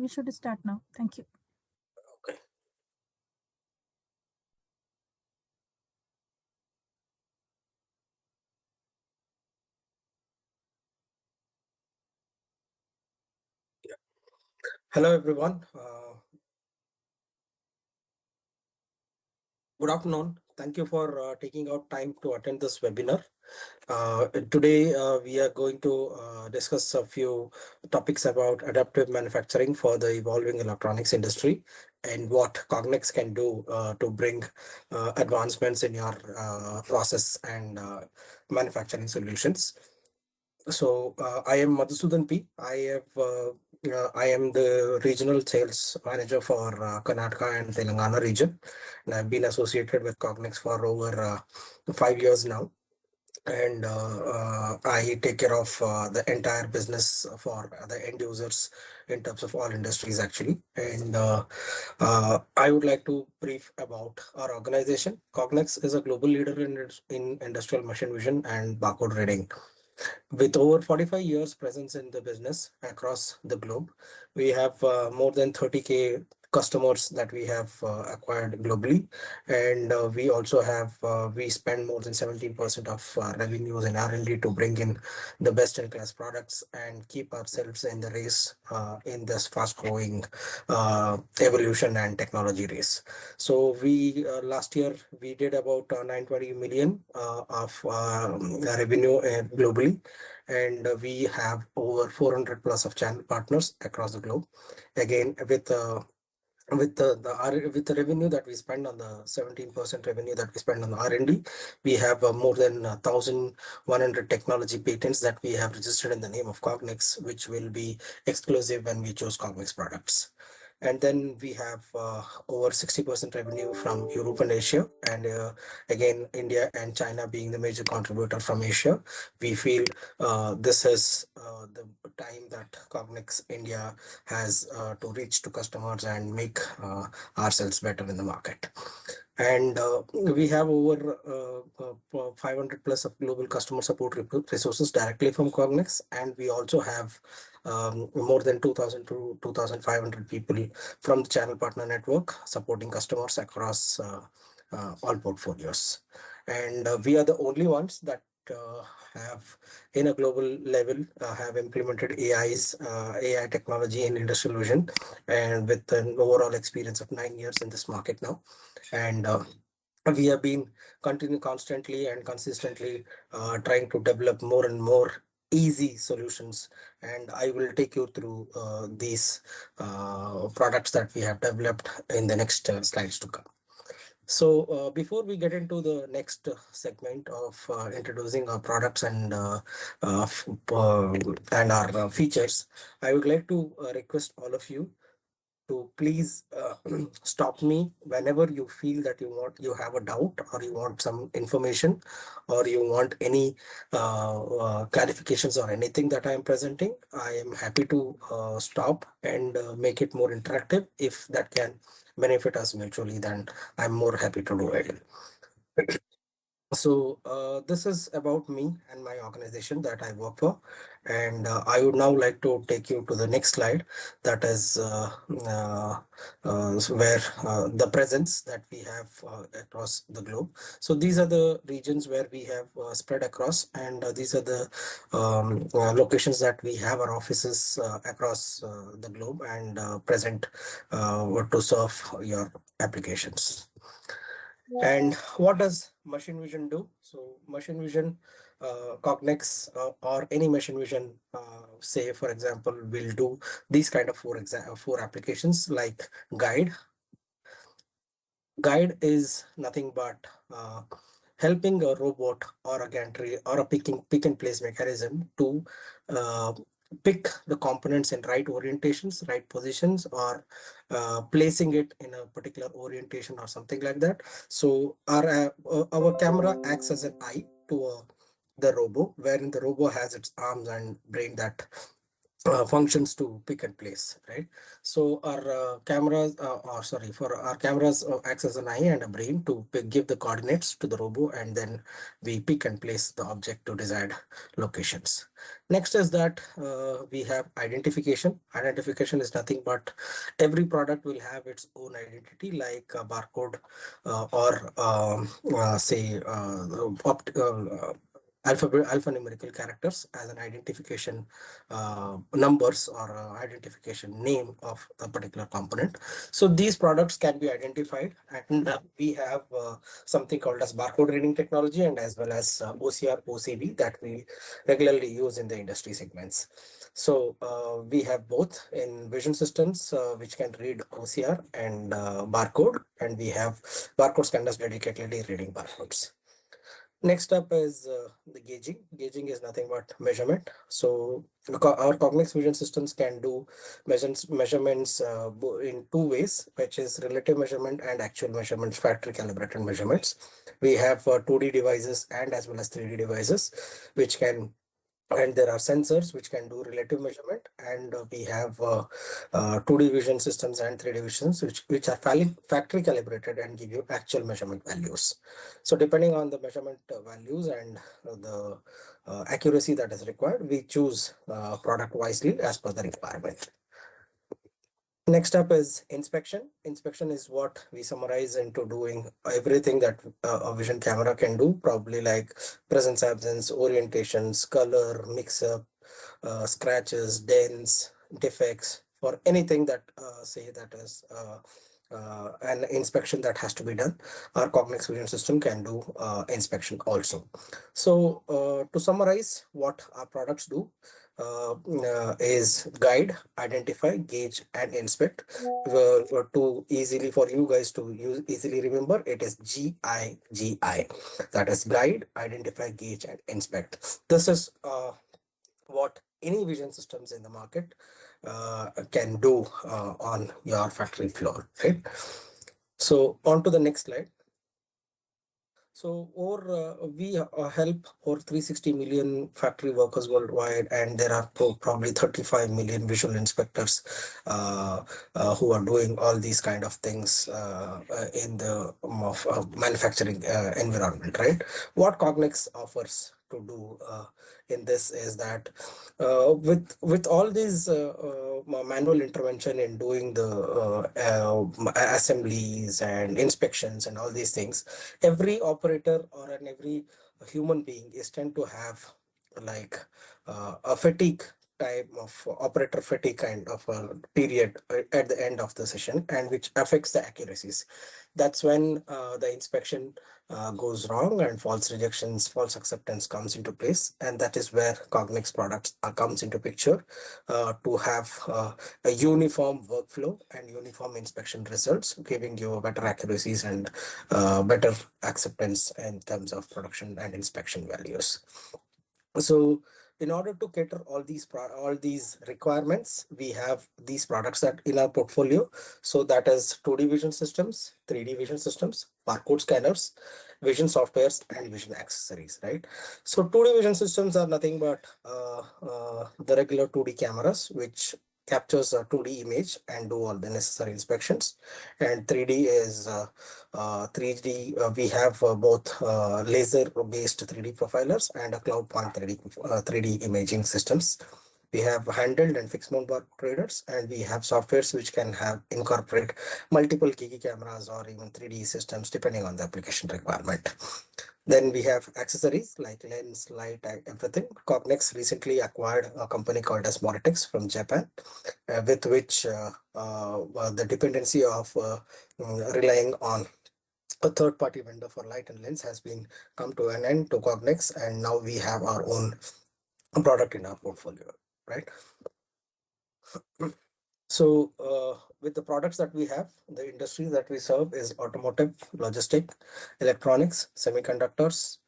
we should start now. Thank you. Okay. Yeah. Hello, everyone. Good afternoon. Thank you for taking out time to attend this webinar. Today, we are going to discuss a few topics about adaptive manufacturing for the evolving electronics industry and what Cognex can do to bring advancements in your process and manufacturing solutions. So I am Madhusudan P. I am the regional sales manager for Karnataka and Telangana region, and I've been associated with Cognex for over 5 years now. And I take care of the entire business for the end users in terms of all industries actually. And I would like to brief about our organization. Cognex is a global leader in industrial machine vision and barcode reading. With over 45 years presence in the business across the globe, we have more than 30K customers that we have acquired globally. And we spend more than 17% of revenues in R&D to bring in the best in class products and keep ourselves in the race in this fast growing evolution and technology race. So we last year we did about 920 million of revenue globally, and we have over 400 plus of channel partners across the globe. Again, with the revenue that we spend on the 17% revenue that we spend on R&D, we have more than 1,100 technology patents that we have registered in the name of Cognex, which will be exclusive when we choose Cognex products. And then we have over 60% revenue from Europe and Asia. And again, India and China being the major contributor from Asia, we feel this is the time that Cognex India has to reach to customers and make ourselves better in the market. And we have over 500 plus of global customer support resources directly from Cognex. And we also have more than 2,000 to 2,500 people from the channel partner network supporting customers across all portfolios. And we are the only ones that have in a global level have implemented AI technology in industrial vision, and with an overall experience of 9 years in this market now. And we have been constantly and consistently trying to develop more and more easy solutions, and I will take you through these products that we have developed in the next slides to come. So before we get into the next segment of introducing our products and our features, I would like to request all of you to please stop me whenever you feel that you have a doubt, or you want some information, or you want any clarifications or anything that I am presenting. I am happy to stop and make it more interactive. If that can benefit us mutually, then I'm more happy to do it. So this is about me and my organization that I work for, and I would now like to take you to the next slide. That is where the presence that we have across the globe. So these are the regions where we have spread across, and these are the locations that we have our offices across the globe and present to serve your applications. And what does machine vision do? So machine vision, Cognex or any machine vision, say for example, will do these kind of four applications like guide. Guide is nothing but helping a robot or a gantry or a pick and place mechanism to uh, pick the components in right orientations, right positions, or placing it in a particular orientation or something like that. So our camera acts as an eye to the robo, wherein the robo has its arms and brain that functions to pick and place, right? So our cameras, or sorry, for our cameras acts as an eye and a brain to give the coordinates to the robo, and then we pick and place the object to desired locations. Next is that we have identification. Identification is nothing but every product will have its own identity, like a barcode or say alphanumerical characters as an identification numbers or identification name of a particular component. So these products can be identified, and we have something called as barcode reading technology, and as well as OCR, OCD that we regularly use in the industry segments. So we have both in vision systems, which can read OCR and barcode, and we have barcode scanners dedicatedly reading barcodes. Next up is the gauging. Gauging is nothing but measurement. So our Cognex vision systems can do measurements in two ways, which is relative measurement and actual measurements, factory calibrated measurements. We have 2D devices and as well as 3D devices, which can, and there are sensors which can do relative measurement, and we have 2D vision systems and 3D visions which are factory calibrated and give you actual measurement values. So depending on the measurement values and the accuracy that is required, we choose product wisely as per the requirement. Next up is inspection. Inspection is what we summarize into doing everything that a vision camera can do, probably like presence, absence, orientations, color, mix up, scratches, dents, defects, for anything that say that is an inspection that has to be done. Our Cognex vision system can do inspection also. So to summarize what our products do, is guide, identify, gauge, and inspect. To easily for you guys to use easily remember, it is GIGI. That is guide, identify, gauge, and inspect. This is what any vision systems in the market can do on your factory floor, right? So on to the next slide. So we help over 360 million factory workers worldwide, and there are probably 35 million visual inspectors who are doing all these kind of things in the manufacturing environment, right? What Cognex offers to do in this is that with all these manual intervention in doing the assemblies and inspections and all these things, every operator or an every human being is tend to have like a fatigue type of operator fatigue kind of a period at the end of the session, and which affects the accuracies. That's when the inspection goes wrong and false rejections, false acceptance comes into place, and that is where Cognex products comes into picture to have a uniform workflow and uniform inspection results, giving you better accuracies and better acceptance in terms of production and inspection values. So in order to cater all these requirements, we have these products that in our portfolio. So that is 2D vision systems, 3D vision systems, barcode scanners, vision softwares, and vision accessories, right? So 2D vision systems are nothing but the regular 2D cameras which captures a 2D image and do all the necessary inspections. And 3D is 3D, we have both laser based 3D profilers and a cloud point 3D imaging systems. We have handheld and fixed mount barcode readers, and we have softwares which can have incorporate multiple Kiki cameras or even 3D systems depending on the application requirement. Then we have accessories like lens, light, and everything. Cognex recently acquired a company called as Moritex from Japan, with which the dependency of relying on a third-party vendor for light and lens has been come to an end to Cognex, and now we have our own product in our portfolio, right? So with the products that we have, the industries that we serve is automotive, logistic, electronics, semiconductors,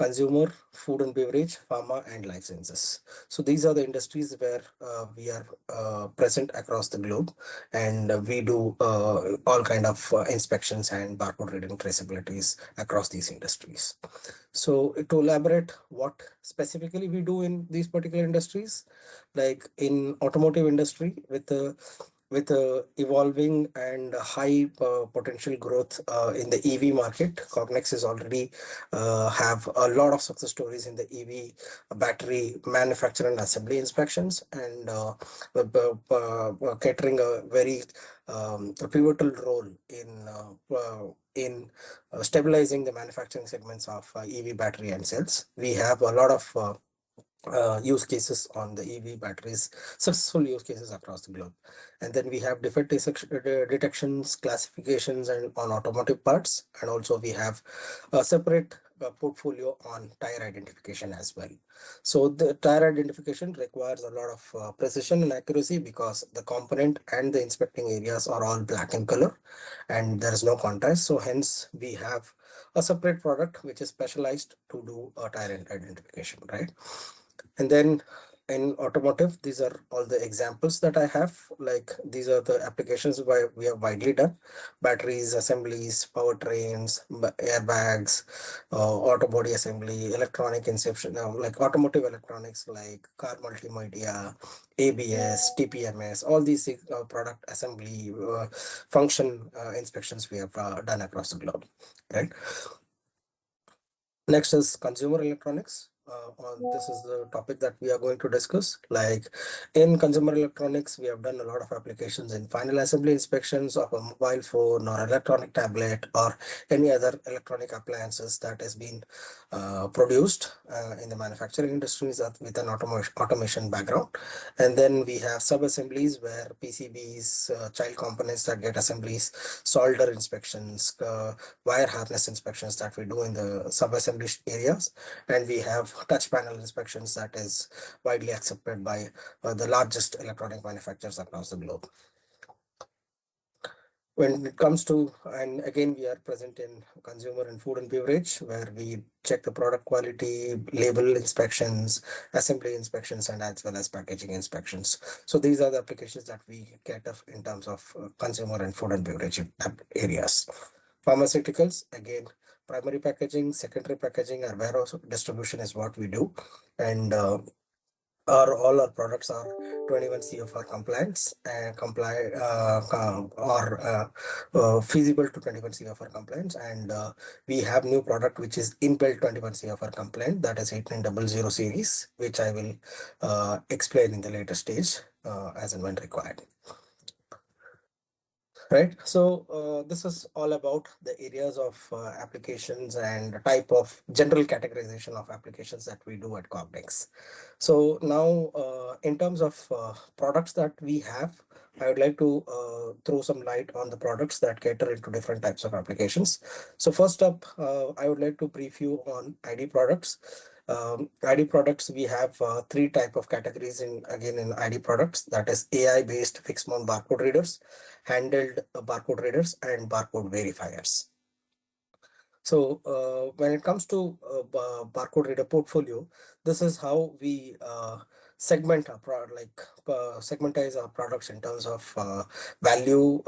consumer, food and beverage, pharma, and life sciences. So these are the industries where we are present across the globe, and we do all kind of inspections and barcode reading traceabilities across these industries. So to elaborate what specifically we do in these particular industries, like in automotive industry with evolving and high potential growth in the EV market, Cognex is already have a lot of success stories in the EV battery manufacture and assembly inspections, and catering a very a pivotal role in stabilizing the manufacturing segments of EV battery and cells. We have a lot of use cases on the EV batteries, successful use cases across the globe. And then we have defect detections, classifications, and on automotive parts. And also we have a separate portfolio on tire identification as well. So the tire identification requires a lot of precision and accuracy because the component and the inspecting areas are all black in color and there is no contrast. So hence we have a separate product which is specialized to do a tire identification, right? And then in automotive, these are all the examples that I have. Like these are the applications where we have widely done: batteries, assemblies, powertrains, airbags, auto body assembly, electronic inception, like automotive electronics, like car multimedia, ABS, TPMS, all these product assembly function inspections we have done across the globe, right? Next is consumer electronics. This is the topic that we are going to discuss. Like in consumer electronics, we have done a lot of applications in final assembly inspections of a mobile phone or electronic tablet or any other electronic appliances that has been produced in the manufacturing industries with an automation background. And then we have sub-assemblies where PCBs, child components that get assemblies, solder inspections, wire harness inspections that we do in the sub-assembly areas, and we have touch panel inspections that is widely accepted by the largest electronic manufacturers across the globe. When it comes to, and again, we are present in consumer and food and beverage, where we check the product quality, label inspections, assembly inspections, and as well as packaging inspections. So these are the applications that we cater in terms of consumer and food and beverage areas. Pharmaceuticals, again, primary packaging, secondary packaging, or warehouse distribution is what we do. And all our products are 21 CFR compliance and feasible to 21 CFR compliance. And we have new product which is inbuilt 21 CFR compliant, that is 8900 series, which I will explain in the later stage as and when required. Right. So this is all about the areas of applications and type of general categorization of applications that we do at Cognex. So now in terms of products that we have, I would like to throw some light on the products that cater into different types of applications. So first up, I would like to brief you on ID products. ID products, we have three type of categories in ID products, that is AI based fixed mount barcode readers, handled barcode readers, and barcode verifiers. So when it comes to barcode reader portfolio, this is how we segment our product, segmentize our products in terms of value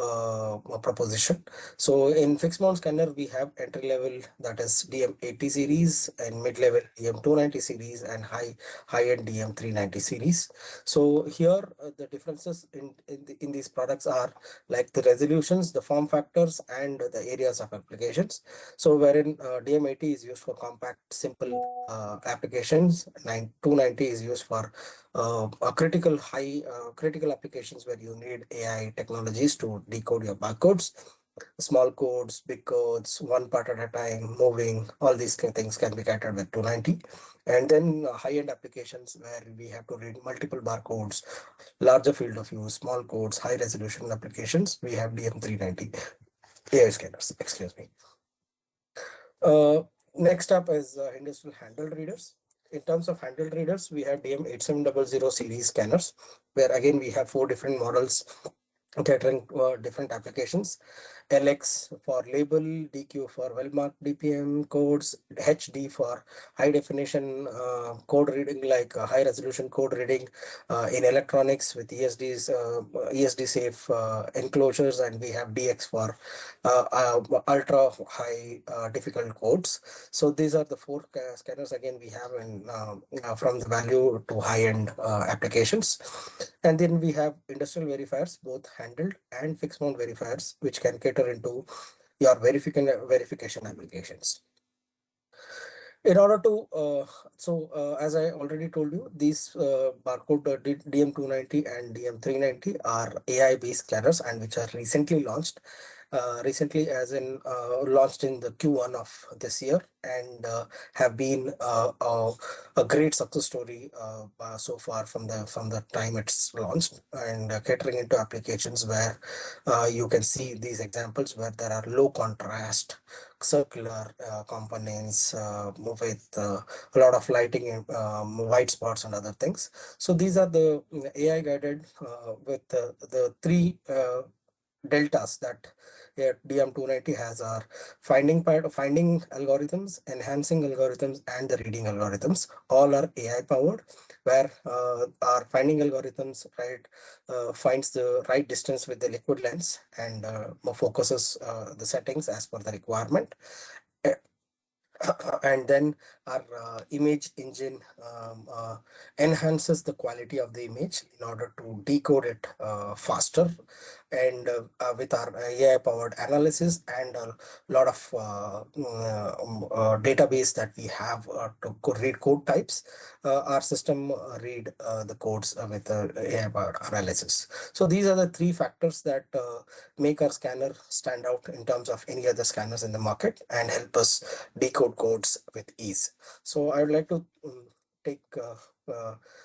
proposition. So in fixed mount scanner, we have entry level, that is DM80 series, and mid level DM290 series, and high end DM390 series. So here the differences in these products are like the resolutions, the form factors, and the areas of applications. So wherein DM80 is used for compact, simple applications, 290 is used for critical applications where you need AI technologies to decode your barcodes. Small codes, big codes, one part at a time, moving, all these things can be catered with 290. And then high-end applications where we have to read multiple barcodes, larger field of view, small codes, high resolution applications, we have DM390 AI scanners, excuse me. Next up is industrial handled readers. In terms of handled readers, we have DM8700 series scanners, where again we have four different models catering different applications. LX for label, DQ for well-marked DPM codes, HD for high definition code reading, like high resolution code reading in electronics with ESD safe enclosures, and we have DX for ultra high difficult codes. So these are the four scanners again we have in from the value to high end applications. And then we have industrial verifiers, both handled and fixed mount verifiers, which can cater into your verification applications. In order to, as I already told you, these barcode DM290 and DM390 are AI-based scanners, and which are recently launched. Recently, as in launched in the Q1 of this year, and have been a great success story so far from the time it's launched, and catering into applications where you can see these examples where there are low contrast circular components with a lot of lighting, white spots and other things. So these are the AI guided with the three deltas that DM290 has are finding algorithms, enhancing algorithms, and the reading algorithms. All are AI powered, where our finding algorithms finds the right distance with the liquid lens, and focuses the settings as per the requirement. And then our image engine enhances the quality of the image in order to decode it faster, and with our AI powered analysis and a lot of database that we have to read code types, our system read the codes with AI powered analysis. So these are the three factors that make our scanner stand out in terms of any other scanners in the market and help us decode codes with ease. So I would like to take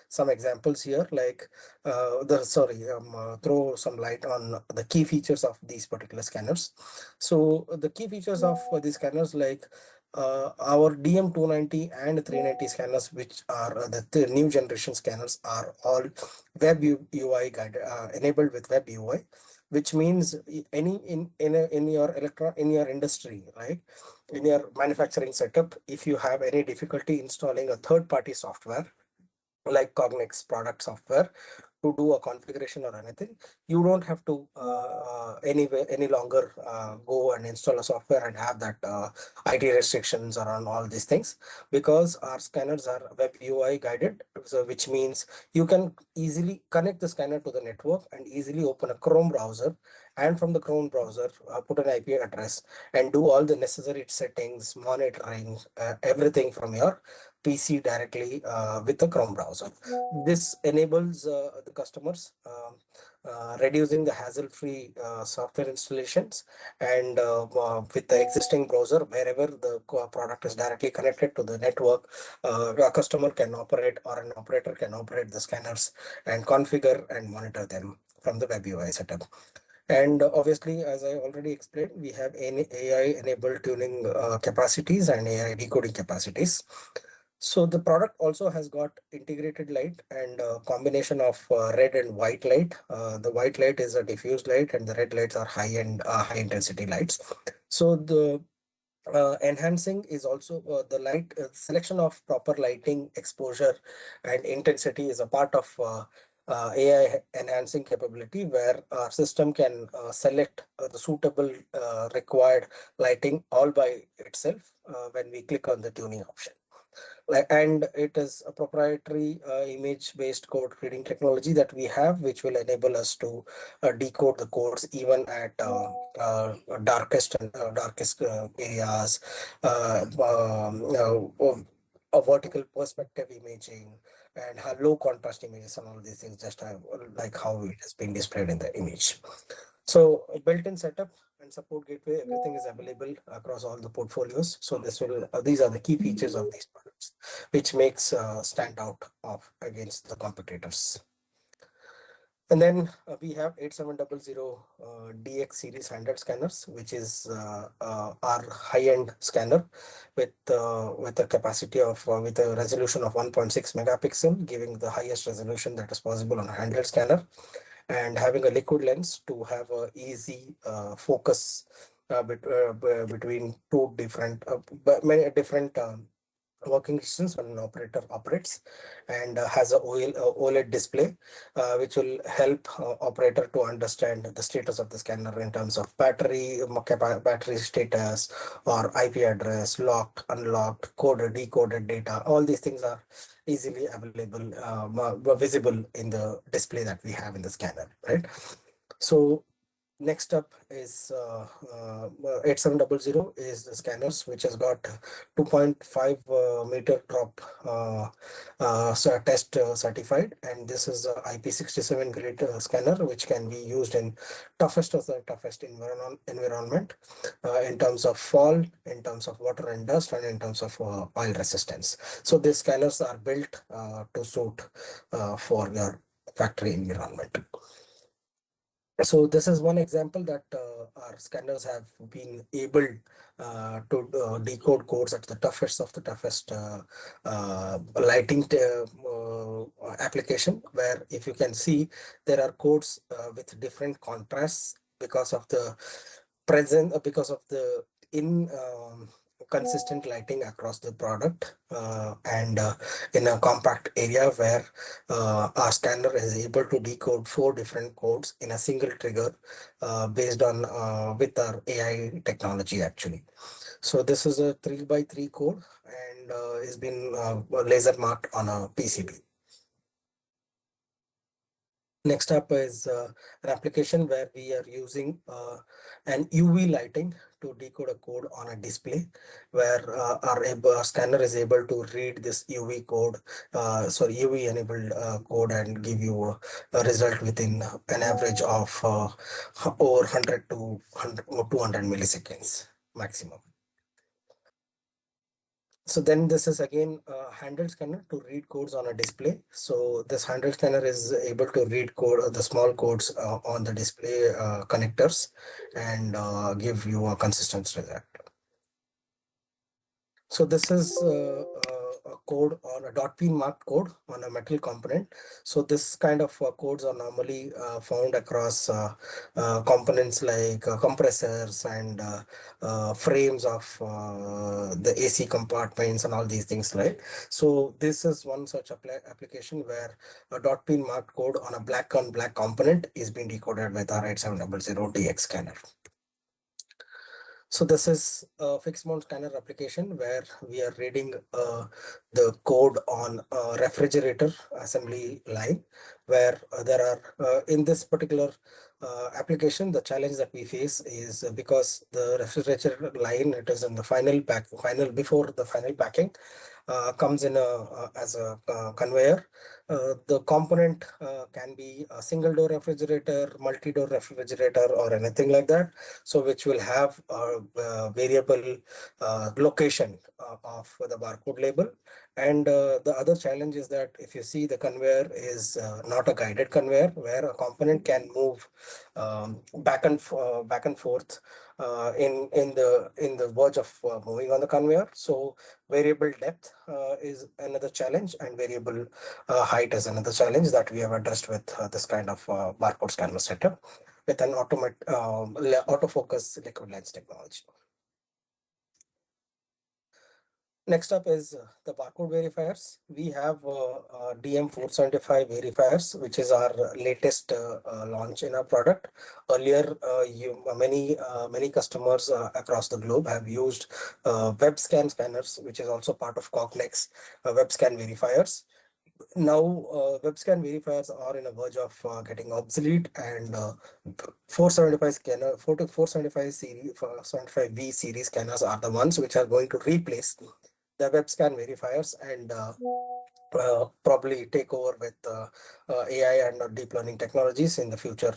some examples here, like throw some light on the key features of these particular scanners. So the key features of these scanners, like our DM290 and 390 scanners, which are the new generation scanners, are all web UI guided, enabled with web UI, which means any in your in your industry, right, in your manufacturing setup, if you have any difficulty installing a third-party software like Cognex product software to do a configuration or anything, you don't have to any longer go and install a software and have that IT restrictions around all these things, because our scanners are web UI guided. So which means you can easily connect the scanner to the network and easily open a Chrome browser, and from the Chrome browser put an IP address and do all the necessary settings, monitoring, everything from your PC directly with the Chrome browser. This enables the customers reducing the hassle-free software installations, and with the existing browser, wherever the product is directly connected to the network, a customer can operate, or an operator can operate the scanners and configure and monitor them from the web UI setup. And obviously, as I already explained, we have AI-enabled tuning capacities and AI decoding capacities. So the product also has got integrated light and a combination of red and white light. The white light is a diffused light, and the red lights are high intensity lights. So the enhancing is also the light selection of proper lighting exposure and intensity is a part of AI enhancing capability, where our system can select the suitable required lighting all by itself when we click on the tuning option. And it is a proprietary image-based code reading technology that we have, which will enable us to decode the codes even at darkest areas, a vertical perspective imaging, and low contrast images, and all these things, just like how it has been displayed in the image. So built-in setup and support gateway, everything is available across all the portfolios. So these are the key features of these products, which makes stand out of against the competitors. And then we have 8700 DX series standard scanners, which is our high-end scanner with a capacity of with a resolution of 1.6 megapixel, giving the highest resolution that is possible on a handheld scanner. and having a liquid lens to have a easy focus between two different many different working distance when an operator operates, and has a OLED display, which will help operator to understand the status of the scanner in terms of battery status, or IP address, locked, unlocked, coded, decoded data. All these things are easily available, visible in the display that we have in the scanner, right? So next up is 8700 is the scanners, which has got 2.5 meter drop test certified, and this is a IP67 grade scanner, which can be used in toughest of the toughest environment, in terms of fall, in terms of water and dust, and in terms of oil resistance. So these scanners are built to suit for your factory environment. So this is one example that our scanners have been able to decode codes at the toughest of the toughest lighting application, where if you can see, there are codes with different contrasts because of the because of the in consistent lighting across the product, and in a compact area where our scanner is able to decode 4 different codes in a single trigger, based on with our AI technology actually. So this is a 3 by 3 code, and is been laser marked on a PCB. Next up is an application where we are using an UV lighting to decode a code on a display, where our scanner is able to read this UV code, UV enabled code, and give you a result within an average of over 100 to 100 or 200 milliseconds maximum. So then this is again a handheld scanner to read codes on a display. So this handheld scanner is able to read code, the small codes on the display connectors, and give you a consistent result. So this is a code or a dot pin marked code on a metal component. So this kind of codes are normally found across components like compressors and frames of the AC compartments and all these things, right? So this is one such application where a dot pin marked code on a black on black component is being decoded with our 8700DX scanner. So this is a fixed mount scanner application where we are reading the code on a refrigerator assembly line, where there are in this particular application, the challenge that we face is because the refrigerator line, it is in the final before the final packing, comes in as a conveyor. The component can be a single door refrigerator, multi-door refrigerator, or anything like that. So which will have a variable location of the barcode label. And the other challenge is that if you see, the conveyor is not a guided conveyor, where a component can move back and forth in the verge of moving on the conveyor. So variable depth is another challenge, and variable height is another challenge that we have addressed with this kind of barcode scanner setup with an autofocus liquid lens technology. Next up is the barcode verifiers. We have DM475 verifiers, which is our latest launch in our product. Earlier, many customers across the globe have used web scan scanners, which is also part of Cognex web scan verifiers. Now web scan verifiers are in a verge of getting obsolete, and 475 scanner 475 series 475V series scanners are the ones which are going to replace the web scan verifiers, and probably take over with AI and deep learning technologies in the future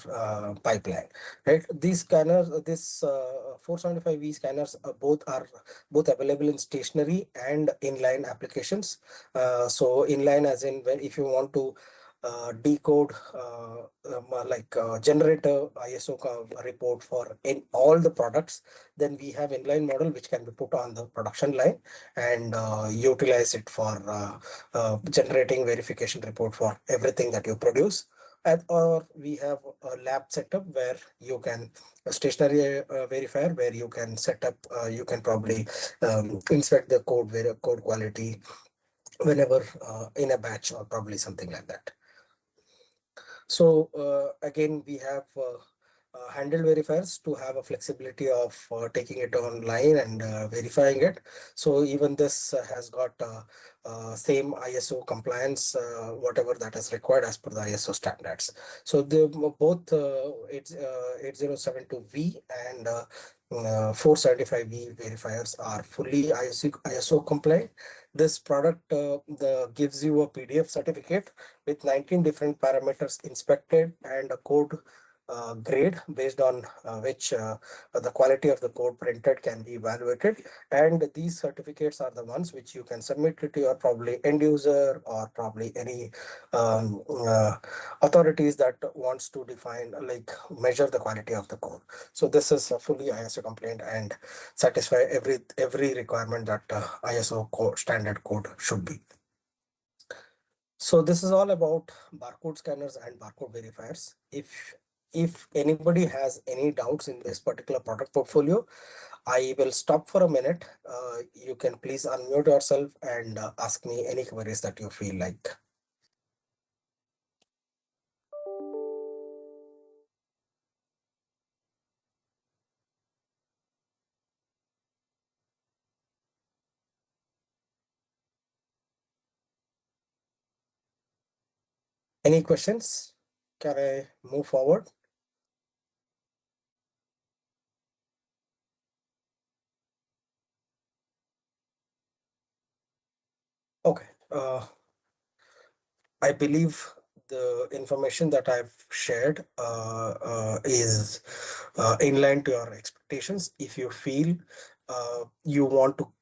pipeline. Right? These scanners, this 475V scanners, both available in stationary and inline applications. So inline, as in when if you want to decode generate a ISO report for in all the products, then we have inline model which can be put on the production line and utilize it for generating verification report for everything that you produce. or we have a lab setup where you can a stationary verifier where you can set up, you can probably inspect the code quality whenever in a batch or probably something like that. So again, we have handle verifiers to have a flexibility of taking it online and verifying it. So even this has got same ISO compliance, whatever that is required as per the ISO standards. So the both 8072V and 475V verifiers are fully ISO compliant. This product gives you a PDF certificate with 19 different parameters inspected and a code grade based on which the quality of the code printed can be evaluated. And these certificates are the ones which you can submit it to your probably end user or probably any authorities that wants to define, like measure the quality of the code. So this is fully ISO compliant and satisfy every requirement that ISO code, standard code should be. So this is all about barcode scanners and barcode verifiers. If anybody has any doubts in this particular product portfolio, I will stop for a minute. You can please unmute yourself and ask me any queries that you feel like. Any questions? Can I move forward? Okay. I believe the information that I've shared is in line to your expectations. If you feel you want to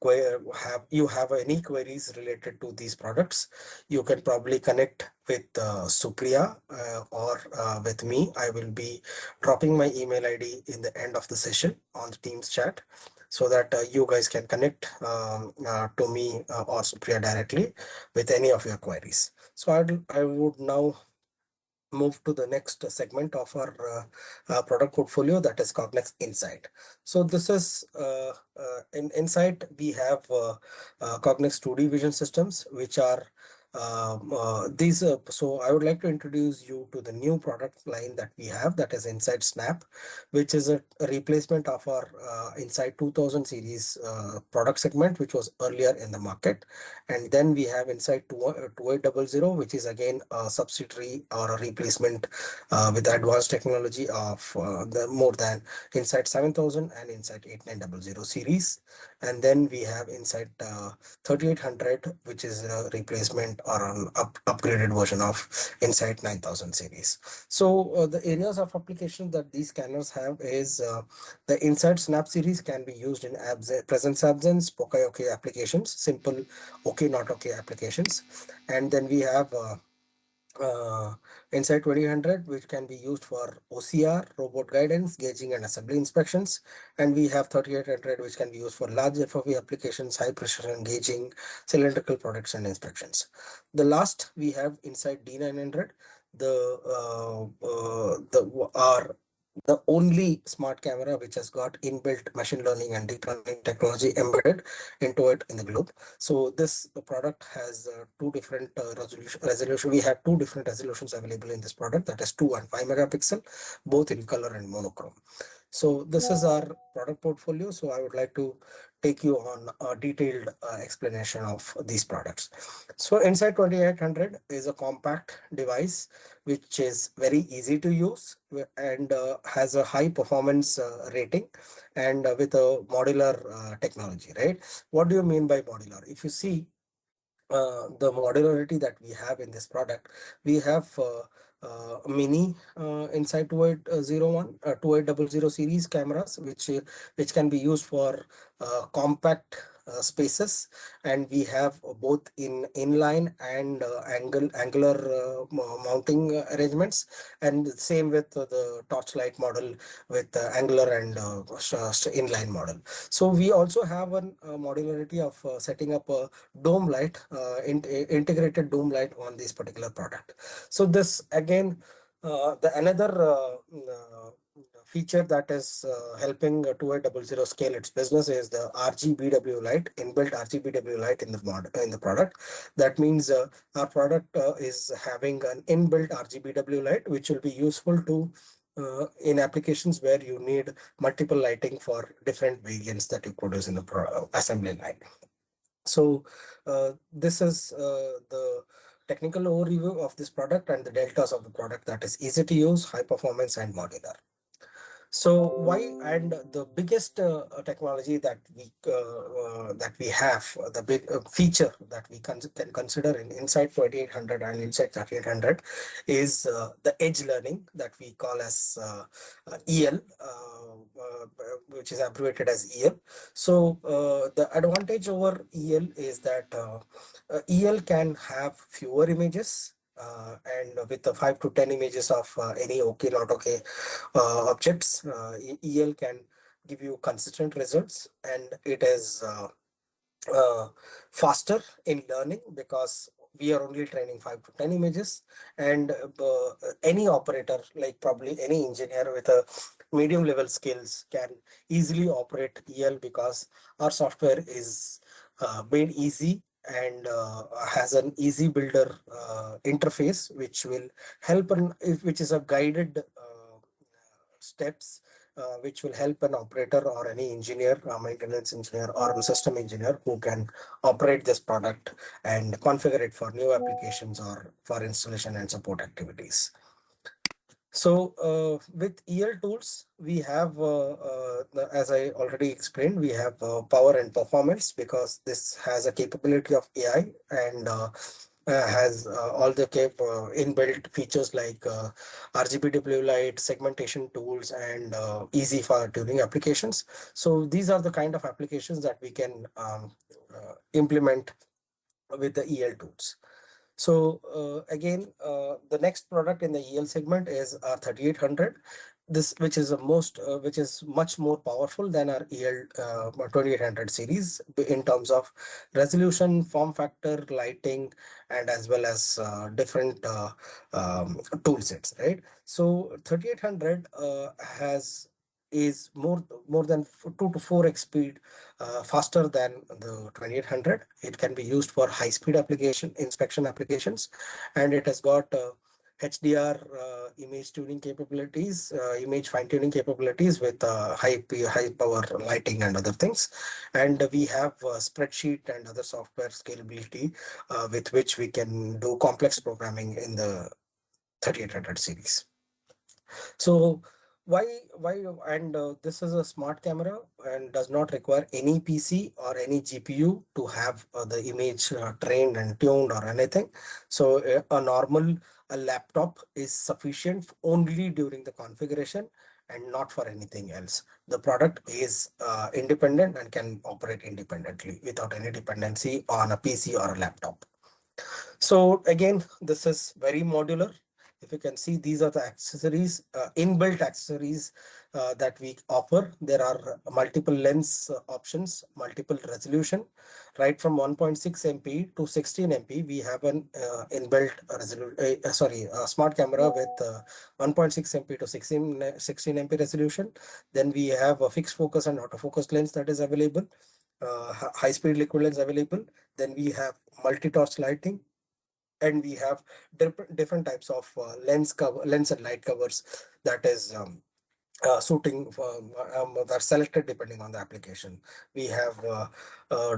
have any queries related to these products, you can probably connect with Supriya or with me. I will be dropping my email ID in the end of the session on the Teams chat, so that you guys can connect to me or Supriya directly with any of your queries. So I would now move to the next segment of our product portfolio, that is Cognex Insight. So this is in Insight we have Cognex 2D vision systems, which are these. So I would like to introduce you to the new product line that we have, that is Insight Snap, which is a replacement of our Insight 2000 series product segment, which was earlier in the market. And then we have Insight 2800, which is again a subsidiary or a replacement with advanced technology of the more than Insight 7000 and Insight 8900 series. And then we have Insight 3800, which is a replacement or an upgraded version of Insight 9000 series. So the areas of application that these scanners have is the Insight Snap series can be used in presence absence, pokai applications, simple okay not okay applications. And then we have Insight 2000, which can be used for OCR, robot guidance, gauging and assembly inspections. And we have 3800, which can be used for large FOV applications, high precision gauging, cylindrical products and inspections. The last we have Insight D900, the only smart camera which has got inbuilt machine learning and deep learning technology embedded into it in the globe. So this product has two different resolution. We have two different resolutions available in this product, that is 2 and 5 megapixel, both in color and monochrome. So this is our product portfolio. So I would like to take you on a detailed explanation of these products. So Insight 2800 is a compact device which is very easy to use and has a high performance rating and with a modular technology, right? What do you mean by modular? If you see the modularity that we have in this product, we have mini Insight 2800 series cameras, which can be used for compact spaces, and we have both in inline and angular mounting arrangements, and same with the torchlight model with angular and inline model. So we also have a modularity of setting up a dome light, integrated dome light on this particular product. So this again The another feature that is helping 2800 scale its business is the RGBW light, inbuilt RGBW light in the in the product. That means our product is having an inbuilt RGBW light, which will be useful to in applications where you need multiple lighting for different variants that you produce in the assembly line. So this is the technical overview of this product and the deltas of the product, that is easy to use, high performance, and modular. So why, and the biggest technology that we have, the big feature that we can consider in inside 2800 and inside 3800 is the edge learning that we call as EL, which is abbreviated as EL. So the advantage over EL is that EL can have fewer images. And with the 5 to 10 images of any okay, not okay objects, EL can give you consistent results, and it is faster in learning because we are only training 5 to 10 images, and any operator, like probably any engineer with a medium level skills, can easily operate EL because our software is made easy and has an easy builder interface, which will help, which is a guided steps, which will help an operator or any engineer, maintenance engineer or a system engineer, who can operate this product and configure it for new applications or for installation and support activities. So with EL tools, we have, as I already explained, we have power and performance, because this has a capability of AI and has all the inbuilt features like RGBW light, segmentation tools, and easy for tuning applications. So these are the kind of applications that we can implement with the EL tools. So again, the next product in the EL segment is our 3800. This, which is which is much more powerful than our EL 2800 series in terms of resolution, form factor, lighting, and as well as different tool sets, right? So 3800 has is more than 2 to 4x speed faster than the 2800. It can be used for high speed application inspection applications, and it has got HDR image tuning capabilities, image fine tuning capabilities with high power lighting and other things. And we have spreadsheet and other software scalability with which we can do complex programming in the 3800 series. So why and this is a smart camera and does not require any PC or any GPU to have the image trained and tuned or anything. So a normal laptop is sufficient only during the configuration and not for anything else. The product is independent and can operate independently without any dependency on a PC or a laptop. So again, this is very modular. If you can see, these are the accessories, inbuilt accessories that we offer. There are multiple lens options, multiple resolution, right from 1.6 MP to 16 MP. We have an inbuilt smart camera with 1.6 MP to 16 MP resolution. Then we have a fixed focus and autofocus lens that is available, high speed liquid lens available. Then we have multi-torch lighting, and we have different types of lens and light covers that is suiting that are selected depending on the application. We have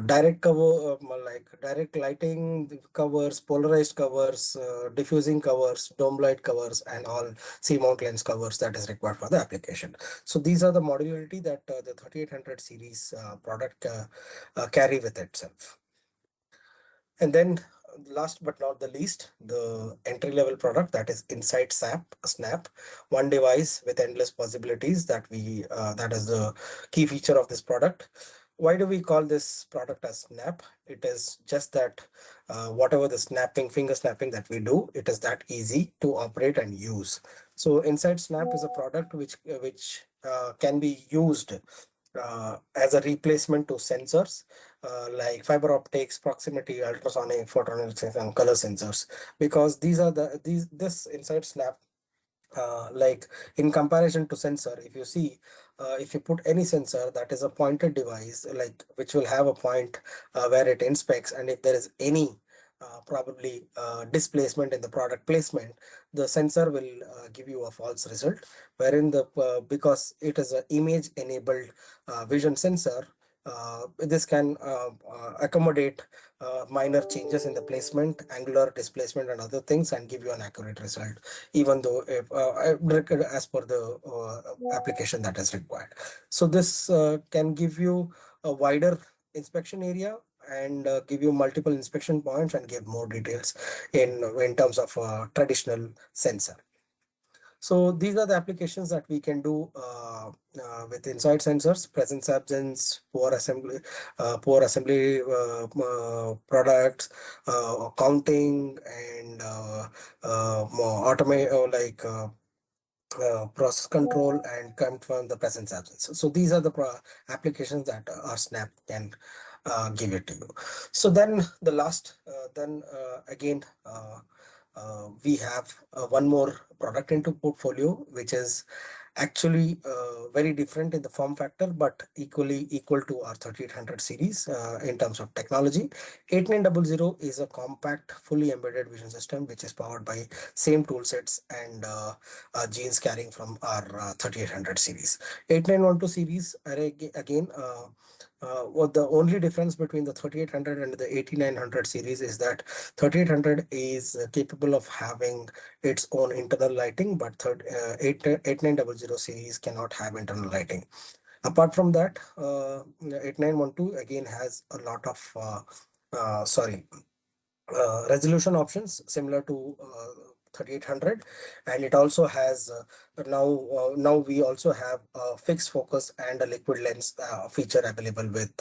direct cover, like direct lighting covers, polarized covers, diffusing covers, dome light covers, and all C-mount lens covers that is required for the application. So these are the modularity that the 3800 series product carry with itself. And then last but not the least, the entry level product, that is Insight Snap, one device with endless possibilities, that is the key feature of this product. Why do we call this product as Snap? It is just that whatever the finger snapping that we do, it is that easy to operate and use. So Insight Snap is a product which can be used as a replacement to sensors like fiber optics, proximity, ultrasonic, photonics, and color sensors, because this Insight Snap Like in comparison to sensor, if you see, if you put any sensor that is a pointed device, like which will have a point where it inspects, and if there is any probably displacement in the product placement, the sensor will give you a false result. Wherein the because it is an image enabled vision sensor, this can accommodate minor changes in the placement, angular displacement, and other things, and give you an accurate result, even though if as per the application that is required. So this can give you a wider inspection area, and give you multiple inspection points, and give more details in terms of traditional sensor. So these are the applications that we can do with inside sensors: presence, absence, poor assembly products, counting, and automate, like process control, and confirm the presence, absence. So these are the applications that our Snap can give it to you. So then the last, then again, we have one more product into portfolio, which is actually very different in the form factor, but equally equal to our 3800 series in terms of technology. 8900 is a compact, fully embedded vision system, which is powered by same tool sets and genes carrying from our 3800 series. 8912 series are again, what the only difference between the 3800 and the 8900 series is that 3800 is capable of having its own internal lighting, but 8900 series cannot have internal lighting. Apart from that, 8912 again has a lot of sorry, resolution options similar to 3800, and it also has now we also have a fixed focus and a liquid lens feature available with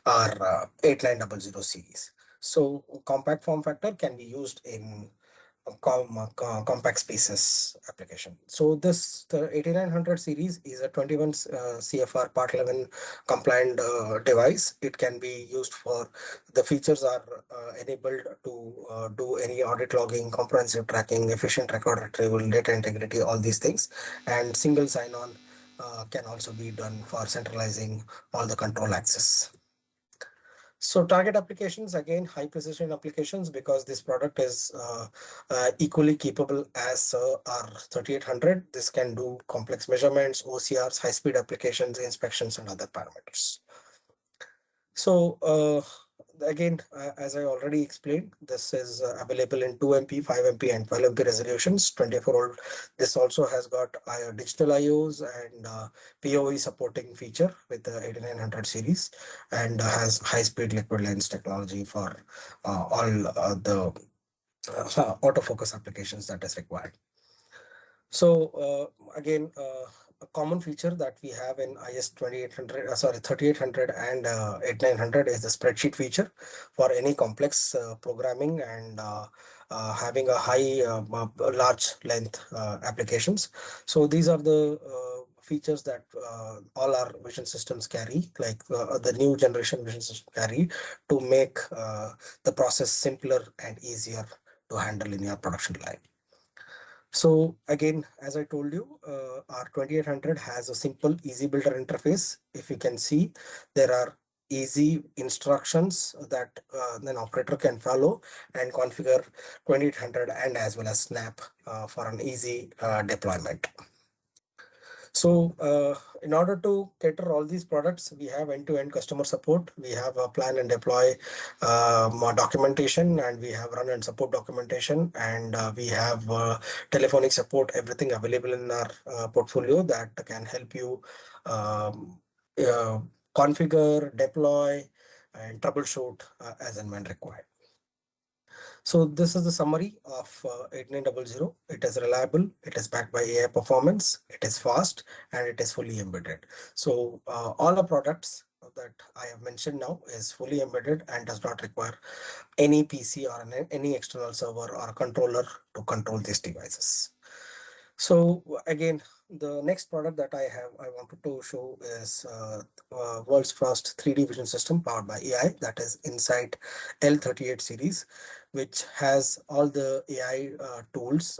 our 8900 series. So compact form factor can be used in compact spaces application. So this the 8900 series is a 21 CFR Part 11 compliant device. It can be used for, the features are enabled to do any audit logging, comprehensive tracking, efficient record retrieval, data integrity, all these things. And single sign-on can also be done for centralizing all the control access. So target applications, again, high precision applications, because this product is equally capable as our 3800. This can do complex measurements, OCRs, high speed applications, inspections, and other parameters. So again, as I already explained, this is available in 2MP, 5MP, and 12MP resolutions, 24-volt. This also has got digital IOs and PoE supporting feature with the 8900 series, and has high-speed liquid lens technology for all the autofocus applications that is required. So again, a common feature that we have in IS 2800, sorry, 3800 and 8900 is the spreadsheet feature for any complex programming and having a high, large length applications. So these are the features that all our vision systems carry, like the new generation vision system carry, to make the process simpler and easier to handle in your production line. So again, as I told you, our 2800 has a simple easy builder interface. If you can see, there are easy instructions that an operator can follow and configure 2800 and as well as Snap for an easy deployment. So in order to cater all these products, we have end-to-end customer support. We have a plan and deploy more documentation, and we have run and support documentation, and we have telephonic support, everything available in our portfolio that can help you um, uh, configure, deploy, and troubleshoot as and when required. So this is the summary of 8900. It is reliable, it is backed by AI performance, it is fast, and it is fully embedded. So all the products that I have mentioned now is fully embedded and does not require any PC or any external server or controller to control these devices. So again, the next product that I wanted to show is world's first 3D vision system powered by AI, that is Insight L38 series. which has all the AI tools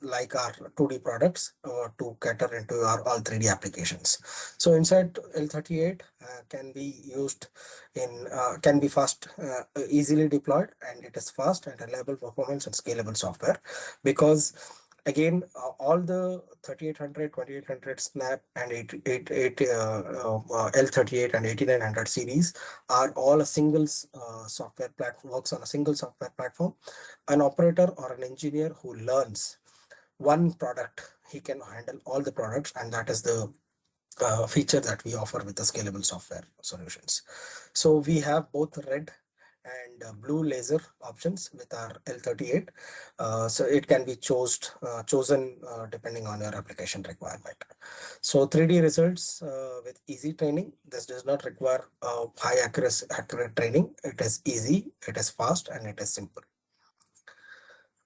like our 2D products to cater into our all 3D applications. So inside L38 can be used in can be fast, easily deployed, and it is fast and reliable performance and scalable software, because again, all the 3800, 2800 Snap and 888 L38 and 8900 series are all a single software platform, works on a single software platform. An operator or an engineer who learns one product, he can handle all the products, and that is the feature that we offer with the scalable software solutions. So we have both red and blue laser options with our L38. So it can be chosen depending on your application requirement. So 3D results with easy training. This does not require high accurate training. It is easy, it is fast, and it is simple.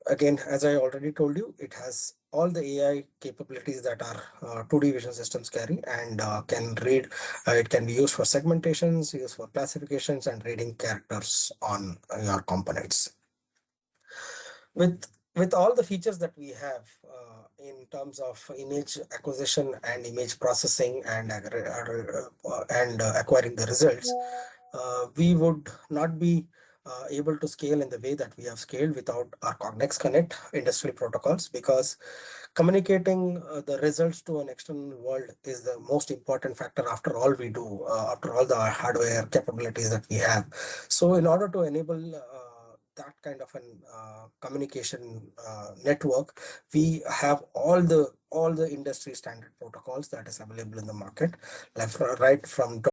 Again, as I already told you, it has all the AI capabilities that our 2D vision systems carry, and can read. It can be used for segmentations, used for classifications, and reading characters on your components. With all the features that we have in terms of image acquisition and image processing and acquiring the results, we would not be able to scale in the way that we have scaled without our Cognex Connect industrial protocols, because communicating the results to an external world is the most important factor after all we do, after all the hardware capabilities that we have. So in order to enable that kind of an communication network, we have all the industry standard protocols that is available in the market, like right from